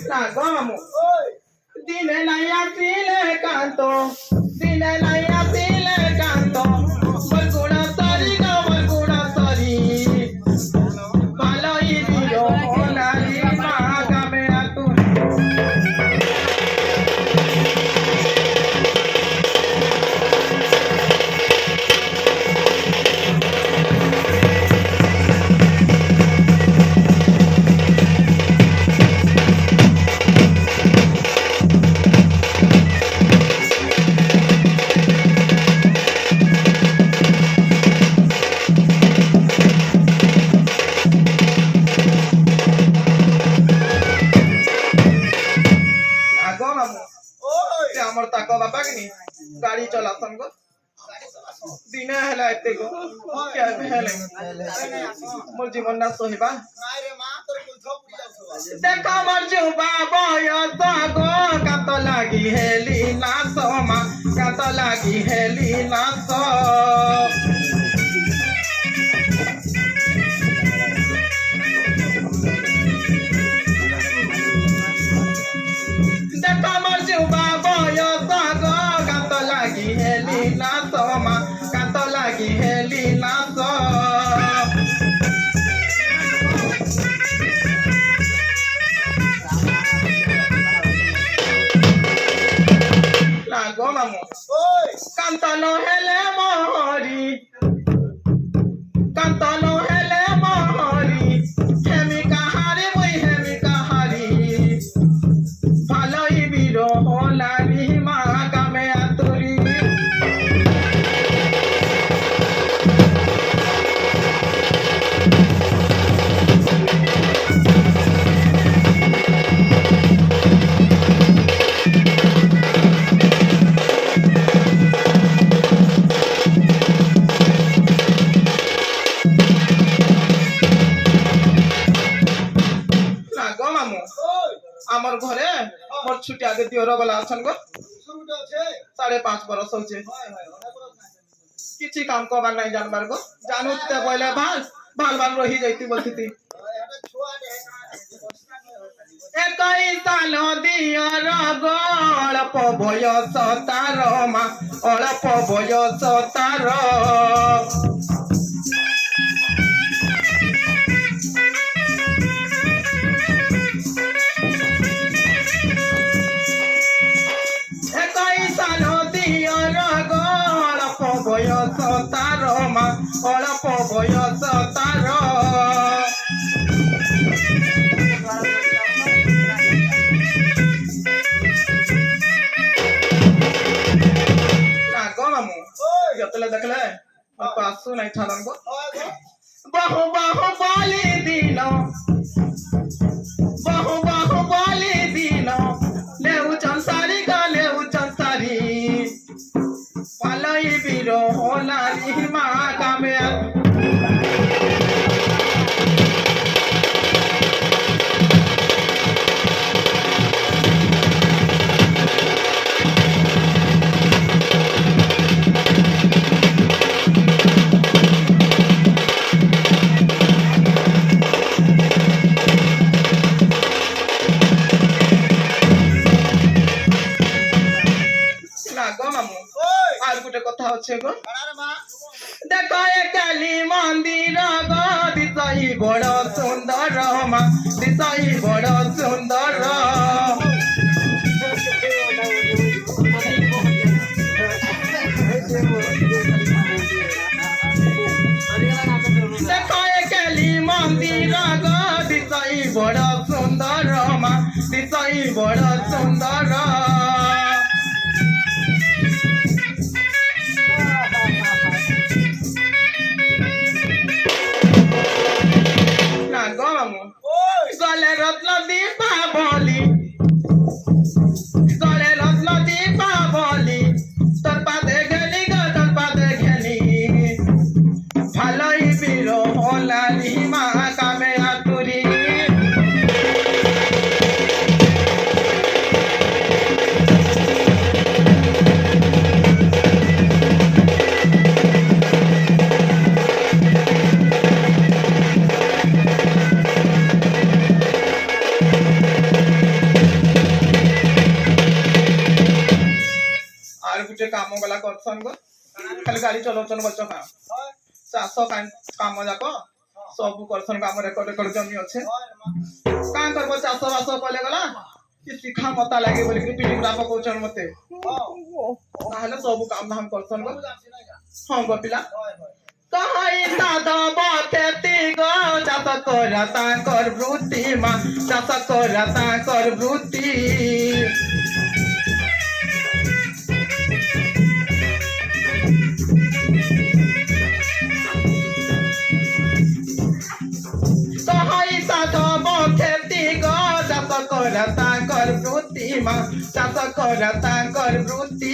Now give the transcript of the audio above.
Nagamo. Dile la ya tile canto. Dile la ya tile canto. Balguna tari go balguna tari. Malo idio hola ni maga me atu. আমার তাকো বাবা কি গাড়ি চলাছন গো দিনে হেলা এতে গো কে হেলে মোর জীবন না সহিবা নাই রে মা তোর কুলথ পুরি যাউছ দেখা মোর যুবা বয়স গো কাত লাগি হেলি নাচ মা কাত লাগি হেলি নাচ দেখা মোর যুবা বয়স গো কাত লাগি হেলি নাচ মা কাত লাগি হেলি নাচ লাগো মামু ওই কান্তনো হেলে মহরি কান্তনো হেলে মহরি হেমি কাহারি মই হেমি কাহারি ভালোই বিরো হলারি মা কামে আতুরি লাগো মামু আমার ঘরে মোর ছুটি আগে দিওর গলা আছেন গো 5.5 বরস হচ্ছে কিছু কাম করবার নাই জানবার গো জানুতে বলে ভাল ভাল ভাল রহি যাইতি বলতি একই সাল দিওর গো অল্প বয়স তার মা অল্প বয়স তার বয়স তার মা অল্প বয়স তার লাগো মামু যতলে দেখলে পাসু নাই ছাড়ন গো বহু বহু বলি দিন বহু বহু বলি দিন লেউ চন্সারি গো লেউ চন্সারি ভালোই বিরো হলারি মা কামে লাগো মামু আর গোটে কথা আছে গো দেখো এ কালী মন্দির গো দিশাই বড় সুন্দর মা দিশাই বড় সুন্দর দেখো এ কালী মন্দির গো দিশাই বড় সুন্দর মা দিশাই বড় সুন্দর গলে রত্ন দীপাবলি গলে রত্ন দীপাবলি তোর পাতে গেলি গো তোর পাতে গেলি ভালোই বিরো হলারি মা কামে আতুরি से काम गला करसन गो खाली गाड़ी चलाउछन बच्चा का चाष काम जाक सब करसन काम रेकर्ड रेकर्ड जमी अच्छे का करब चाष बास कले गला कि शिखा मता लागे बोल कि पिटी गुड़ा पकाउछन मते ताहले सब काम धाम करसन गो हां गो पिला कहाई दादा बातेती गो चाष करता कर वृत्ति मा चाष करता कर वृत्ति करता कर वृत्ति मा चाष करता कर वृत्ति